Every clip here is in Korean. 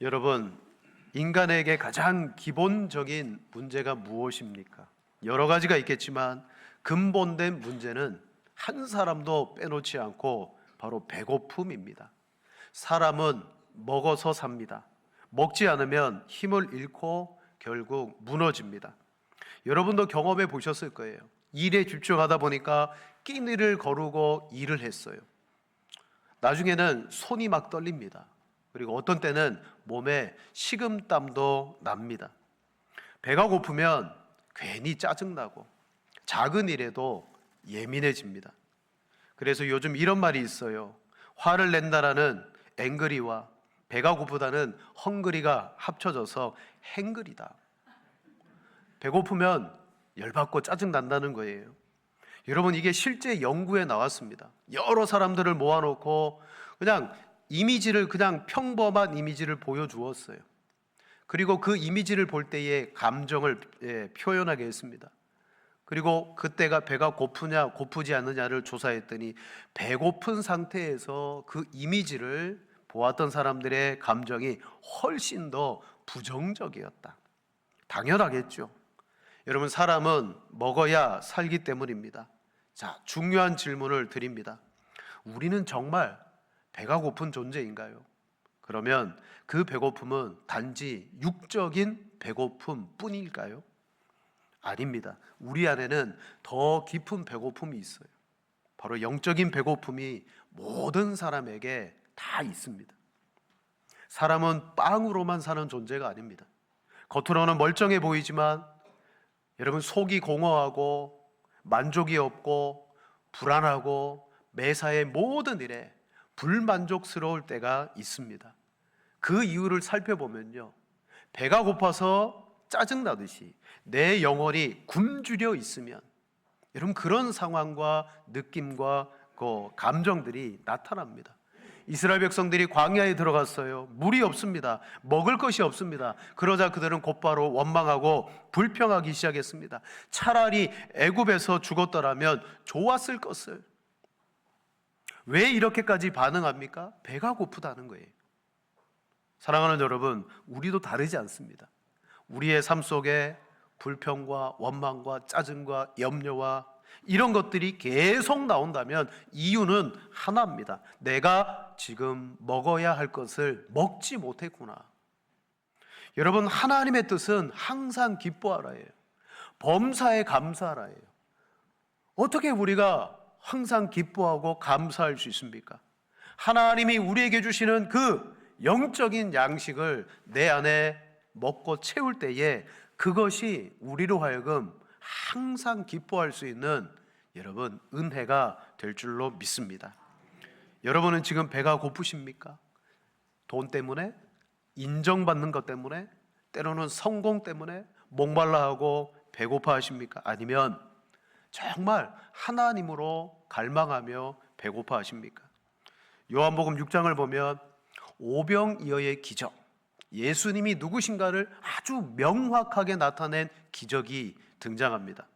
여러분, 인간에게 가장 기본적인 문제가 무엇입니까? 여러 가지가 있겠지만 근본된 문제는 한 사람도 빼놓지 않고 바로 배고픔입니다. 사람은 먹어서 삽니다. 먹지 않으면 힘을 잃고 결국 무너집니다. 여러분도 경험해 보셨을 거예요. 일에 집중하다 보니까 끼니를 거르고 일을 했어요. 나중에는 손이 막 떨립니다. 그리고 어떤 때는 몸에 식은땀도 납니다. 배가 고프면 괜히 짜증나고 작은 일에도 예민해집니다. 그래서 요즘 이런 말이 있어요. 화를 낸다라는 앵그리와 배가 고프다는 헝그리가 합쳐져서 행그리다. 배고프면 열받고 짜증난다는 거예요. 여러분, 이게 실제 연구에 나왔습니다. 여러 사람들을 모아놓고 그냥 평범한 이미지를 보여주었어요. 그리고 그 이미지를 볼 때의 감정을 표현하게 했습니다. 그리고 그때가 배가 고프냐 고프지 않느냐를 조사했더니 배고픈 상태에서 그 이미지를 보았던 사람들의 감정이 훨씬 더 부정적이었다. 당연하겠죠. 여러분, 사람은 먹어야 살기 때문입니다. 자, 중요한 질문을 드립니다. 우리는 정말 배가 고픈 존재인가요? 그러면 그 배고픔은 단지 육적인 배고픔 뿐일까요? 아닙니다. 우리 안에는 더 깊은 배고픔이 있어요. 바로 영적인 배고픔이 모든 사람에게 다 있습니다. 사람은 빵으로만 사는 존재가 아닙니다. 겉으로는 멀쩡해 보이지만 여러분, 속이 공허하고 만족이 없고 불안하고 매사의 모든 일에 불만족스러울 때가 있습니다. 그 이유를 살펴보면요, 배가 고파서 짜증나듯이 내 영혼이 굶주려 있으면 여러분, 그런 상황과 느낌과 그 감정들이 나타납니다. 이스라엘 백성들이 광야에 들어갔어요. 물이 없습니다. 먹을 것이 없습니다. 그러자 그들은 곧바로 원망하고 불평하기 시작했습니다. 차라리 애굽에서 죽었더라면 좋았을 것을. 왜 이렇게까지 반응합니까? 배가 고프다는 거예요. 사랑하는 여러분, 우리도 다르지 않습니다. 우리의 삶 속에 불평과 원망과 짜증과 염려와 이런 것들이 계속 나온다면 이유는 하나입니다. 내가 지금 먹어야 할 것을 먹지 못했구나. 여러분, 하나님의 뜻은 항상 기뻐하라예요. 범사에 감사하라예요. 어떻게 우리가 항상 기뻐하고 감사할 수 있습니까? 하나님이 우리에게 주시는 그 영적인 양식을 내 안에 먹고 채울 때에 그것이 우리로 하여금 항상 기뻐할 수 있는 여러분 은혜가 될 줄로 믿습니다. 여러분은 지금 배가 고프십니까? 돈 때문에? 인정받는 것 때문에? 때로는 성공 때문에 목말라 하고 배고파 하십니까? 아니면 정말 하나님으로 갈망하며 배고파 하십니까? 요한복음 6장을 보면 오병이어의 기적, 예수님이 누구신가를 아주 명확하게 나타낸 기적이 등장합니다.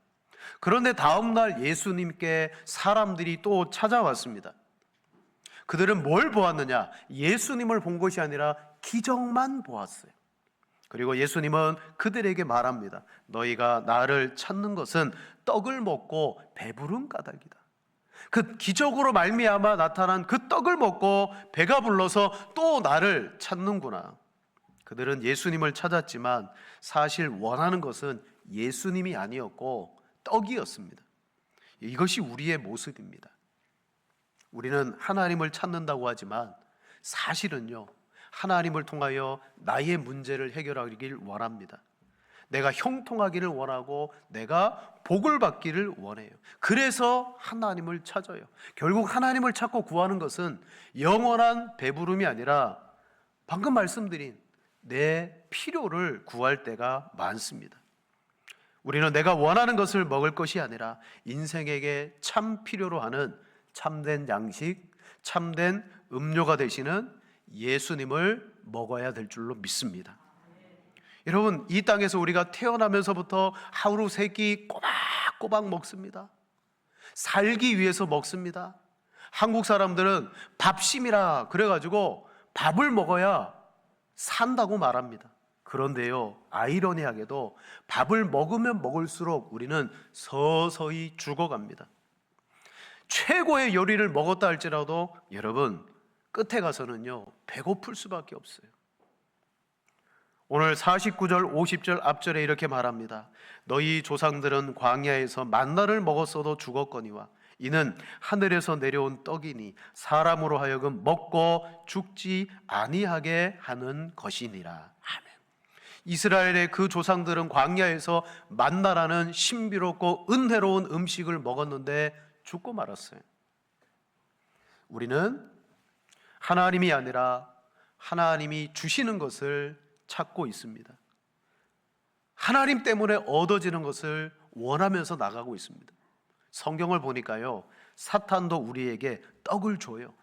그런데 다음날 예수님께 사람들이 또 찾아왔습니다. 그들은 뭘 보았느냐? 예수님을 본 것이 아니라 기적만 보았어요. 그리고 예수님은 그들에게 말합니다. 너희가 나를 찾는 것은 떡을 먹고 배부른 까닭이다. 그 기적으로 말미암아 나타난 그 떡을 먹고 배가 불러서 또 나를 찾는구나. 그들은 예수님을 찾았지만 사실 원하는 것은 예수님이 아니었고 떡이었습니다. 이것이 우리의 모습입니다. 우리는 하나님을 찾는다고 하지만 사실은요, 하나님을 통하여 나의 문제를 해결하기를 원합니다. 내가 형통하기를 원하고 내가 복을 받기를 원해요. 그래서 하나님을 찾아요. 결국 하나님을 찾고 구하는 것은 영원한 배부름이 아니라 방금 말씀드린 내 필요를 구할 때가 많습니다. 우리는 내가 원하는 것을 먹을 것이 아니라 인생에게 참 필요로 하는 참된 양식, 참된 음료가 되시는 예수님을 먹어야 될 줄로 믿습니다. 여러분, 이 땅에서 우리가 태어나면서부터 하루 세 끼 꼬박꼬박 먹습니다. 살기 위해서 먹습니다. 한국 사람들은 밥심이라 그래가지고 밥을 먹어야 산다고 말합니다. 그런데요, 아이러니하게도 밥을 먹으면 먹을수록 우리는 서서히 죽어갑니다. 최고의 요리를 먹었다 할지라도 여러분, 끝에 가서는요, 배고플 수밖에 없어요. 오늘 49절 50절 앞절에 이렇게 말합니다. 너희 조상들은 광야에서 만나를 먹었어도 죽었거니와 이는 하늘에서 내려온 떡이니 사람으로 하여금 먹고 죽지 아니하게 하는 것이니라. 아멘. 이스라엘의 그 조상들은 광야에서 만나라는 신비롭고 은혜로운 음식을 먹었는데 죽고 말았어요. 우리는 하나님이 아니라 하나님이 주시는 것을 찾고 있습니다. 하나님 때문에 얻어지는 것을 원하면서 나가고 있습니다. 성경을 보니까요, 사탄도 우리에게 떡을 줘요.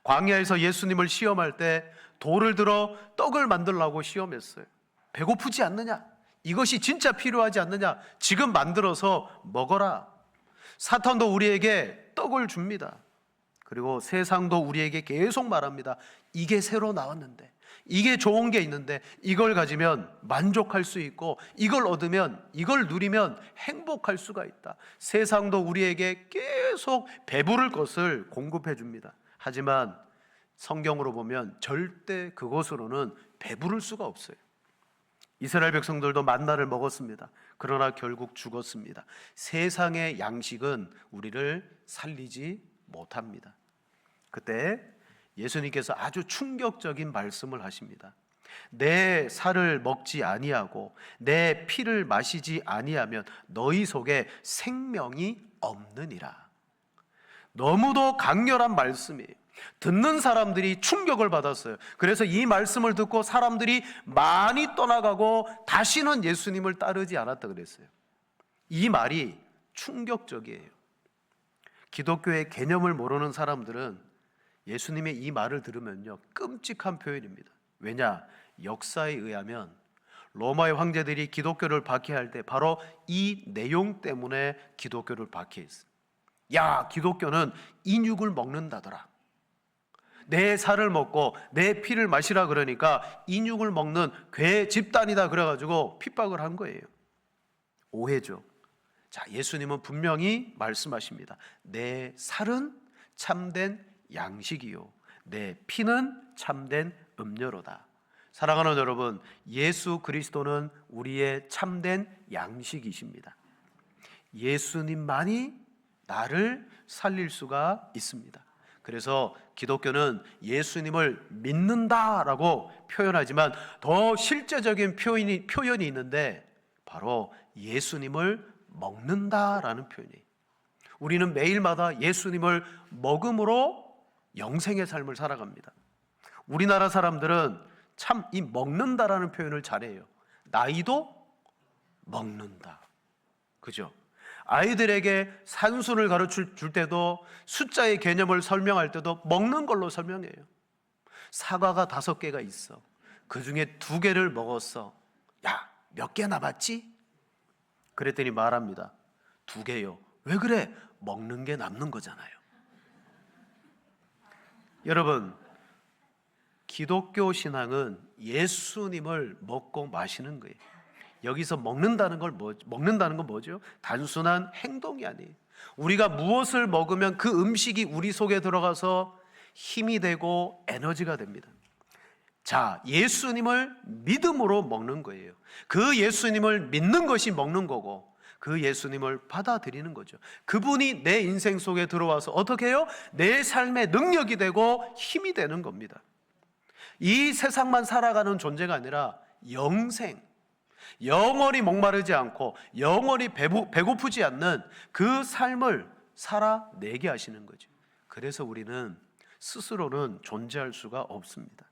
광야에서 예수님을 시험할 때 돌을 들어 떡을 만들려고 시험했어요. 배고프지 않느냐? 이것이 진짜 필요하지 않느냐? 지금 만들어서 먹어라. 사탄도 우리에게 떡을 줍니다. 그리고 세상도 우리에게 계속 말합니다. 이게 새로 나왔는데, 이게 좋은 게 있는데 이걸 가지면 만족할 수 있고 이걸 얻으면, 이걸 누리면 행복할 수가 있다. 세상도 우리에게 계속 배부를 것을 공급해 줍니다. 하지만 성경으로 보면 절대 그것으로는 배부를 수가 없어요. 이스라엘 백성들도 만나를 먹었습니다. 그러나 결국 죽었습니다. 세상의 양식은 우리를 살리지 못합니다. 그때 예수님께서 아주 충격적인 말씀을 하십니다. 내 살을 먹지 아니하고 내 피를 마시지 아니하면 너희 속에 생명이 없느니라. 너무도 강렬한 말씀이에요. 듣는 사람들이 충격을 받았어요. 그래서 이 말씀을 듣고 사람들이 많이 떠나가고 다시는 예수님을 따르지 않았다 그랬어요. 이 말이 충격적이에요. 기독교의 개념을 모르는 사람들은 예수님의 이 말을 들으면요, 끔찍한 표현입니다. 왜냐? 역사에 의하면 로마의 황제들이 기독교를 박해할 때 바로 이 내용 때문에 기독교를 박해했어요. 야, 기독교는 인육을 먹는다더라. 내 살을 먹고 내 피를 마시라 그러니까 인육을 먹는 괴 집단이다 그래가지고 핍박을 한 거예요. 오해죠. 자, 예수님은 분명히 말씀하십니다. 내 살은 참된 양식이요 내 피는 참된 음료로다. 사랑하는 여러분, 예수 그리스도는 우리의 참된 양식이십니다. 예수님만이 나를 살릴 수가 있습니다. 그래서 기독교는 예수님을 믿는다라고 표현하지만 더 실제적인 표현이 있는데 바로 예수님을 먹는다라는 표현이에요. 우리는 매일마다 예수님을 먹음으로 영생의 삶을 살아갑니다. 우리나라 사람들은 참 이 먹는다라는 표현을 잘해요. 나이도 먹는다. 그죠? 아이들에게 산수를 가르쳐 줄 때도 숫자의 개념을 설명할 때도 먹는 걸로 설명해요. 사과가 5개가 있어. 그 중에 2개를 먹었어. 야, 몇 개 남았지? 그랬더니 말합니다. 2개요. 왜 그래? 먹는 게 남는 거잖아요. 여러분, 기독교 신앙은 예수님을 먹고 마시는 거예요. 여기서 먹는다는 건 뭐죠? 단순한 행동이 아니에요. 우리가 무엇을 먹으면 그 음식이 우리 속에 들어가서 힘이 되고 에너지가 됩니다. 자, 예수님을 믿음으로 먹는 거예요. 그 예수님을 믿는 것이 먹는 거고 그 예수님을 받아들이는 거죠. 그분이 내 인생 속에 들어와서 어떻게 해요? 내 삶의 능력이 되고 힘이 되는 겁니다. 이 세상만 살아가는 존재가 아니라 영생, 영원히 목마르지 않고 영원히 배고프지 않는 그 삶을 살아내게 하시는 거죠. 그래서 우리는 스스로는 존재할 수가 없습니다.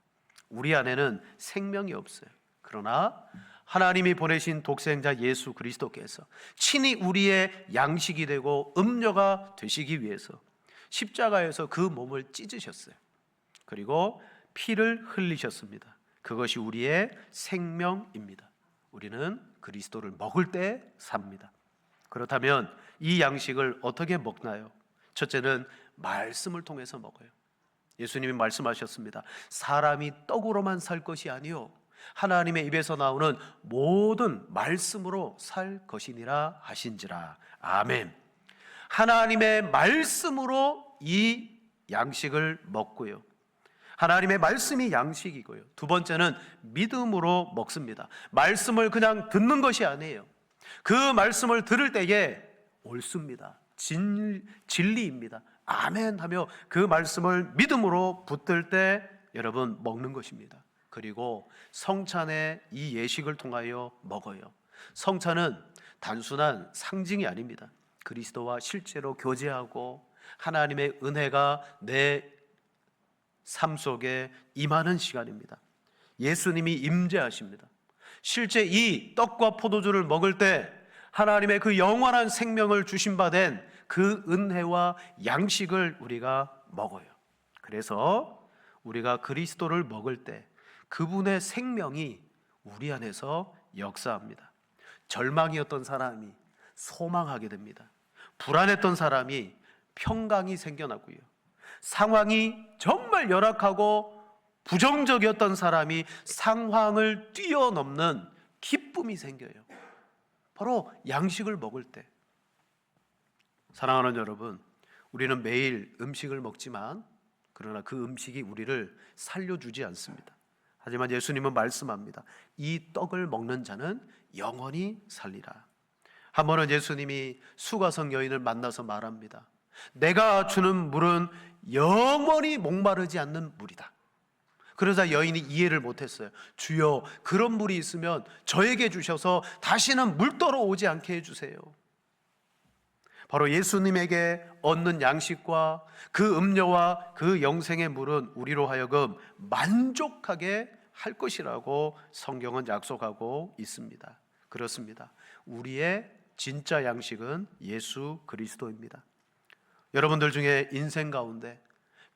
우리 안에는 생명이 없어요. 그러나 하나님이 보내신 독생자 예수 그리스도께서 친히 우리의 양식이 되고 음료가 되시기 위해서 십자가에서 그 몸을 찢으셨어요. 그리고 피를 흘리셨습니다. 그것이 우리의 생명입니다. 우리는 그리스도를 먹을 때 삽니다. 그렇다면 이 양식을 어떻게 먹나요? 첫째는 말씀을 통해서 먹어요. 예수님이 말씀하셨습니다. 사람이 떡으로만 살 것이 아니요 하나님의 입에서 나오는 모든 말씀으로 살 것이니라 하신지라. 아멘. 하나님의 말씀으로 이 양식을 먹고요, 하나님의 말씀이 양식이고요, 두 번째는 믿음으로 먹습니다. 말씀을 그냥 듣는 것이 아니에요. 그 말씀을 들을 때에 옳습니다, 진리입니다, 아멘 하며 그 말씀을 믿음으로 붙들 때 여러분 먹는 것입니다. 그리고 성찬의 이 예식을 통하여 먹어요. 성찬은 단순한 상징이 아닙니다. 그리스도와 실제로 교제하고 하나님의 은혜가 내 삶 속에 임하는 시간입니다. 예수님이 임재하십니다. 실제 이 떡과 포도주를 먹을 때 하나님의 그 영원한 생명을 주신 바 된 그 은혜와 양식을 우리가 먹어요. 그래서 우리가 그리스도를 먹을 때 그분의 생명이 우리 안에서 역사합니다. 절망이었던 사람이 소망하게 됩니다. 불안했던 사람이 평강이 생겨나고요, 상황이 정말 열악하고 부정적이었던 사람이 상황을 뛰어넘는 기쁨이 생겨요. 바로 양식을 먹을 때. 사랑하는 여러분, 우리는 매일 음식을 먹지만 그러나 그 음식이 우리를 살려주지 않습니다. 하지만 예수님은 말씀합니다. 이 떡을 먹는 자는 영원히 살리라. 한 번은 예수님이 수가성 여인을 만나서 말합니다. 내가 주는 물은 영원히 목마르지 않는 물이다. 그러자 여인이 이해를 못했어요. 주여, 그런 물이 있으면 저에게 주셔서 다시는 물떠러 오지 않게 해주세요. 바로 예수님에게 얻는 양식과 그 음료와 그 영생의 물은 우리로 하여금 만족하게 할 것이라고 성경은 약속하고 있습니다. 그렇습니다. 우리의 진짜 양식은 예수 그리스도입니다. 여러분들 중에 인생 가운데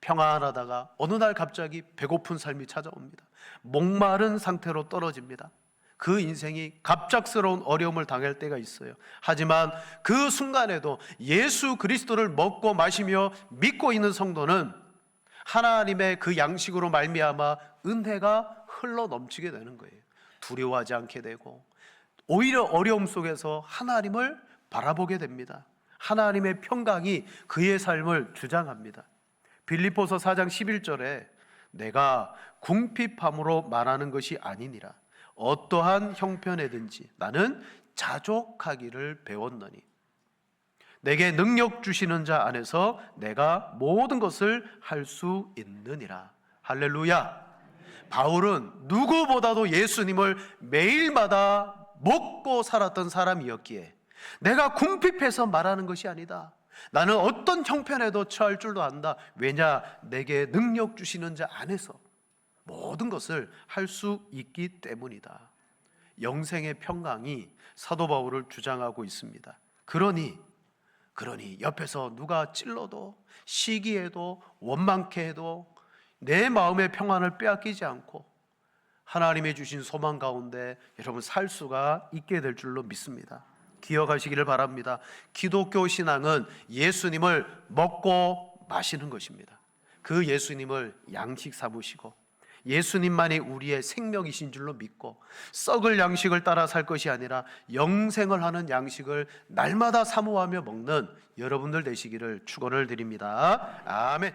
평안하다가 어느 날 갑자기 배고픈 삶이 찾아옵니다. 목마른 상태로 떨어집니다. 그 인생이 갑작스러운 어려움을 당할 때가 있어요. 하지만 그 순간에도 예수 그리스도를 먹고 마시며 믿고 있는 성도는 하나님의 그 양식으로 말미암아 은혜가 흘러 넘치게 되는 거예요. 두려워하지 않게 되고 오히려 어려움 속에서 하나님을 바라보게 됩니다. 하나님의 평강이 그의 삶을 주장합니다. 빌립보서 4장 11절에 내가 궁핍함으로 말하는 것이 아니니라. 어떠한 형편에든지 나는 자족하기를 배웠노니 내게 능력 주시는 자 안에서 내가 모든 것을 할 수 있느니라. 할렐루야. 바울은 누구보다도 예수님을 매일마다 먹고 살았던 사람이었기에 내가 궁핍해서 말하는 것이 아니다. 나는 어떤 형편에도 처할 줄도 안다. 왜냐? 내게 능력 주시는 자 안에서 모든 것을 할 수 있기 때문이다. 영생의 평강이 사도 바울을 주장하고 있습니다. 그러니 옆에서 누가 찔러도 시기해도 원망케 해도 내 마음의 평안을 빼앗기지 않고 하나님의 주신 소망 가운데 여러분 살 수가 있게 될 줄로 믿습니다. 기억하시기를 바랍니다. 기독교 신앙은 예수님을 먹고 마시는 것입니다. 그 예수님을 양식 삼으시고 예수님만이 우리의 생명이신 줄로 믿고 썩을 양식을 따라 살 것이 아니라 영생을 하는 양식을 날마다 사모하며 먹는 여러분들 되시기를 축원을 드립니다. 아멘.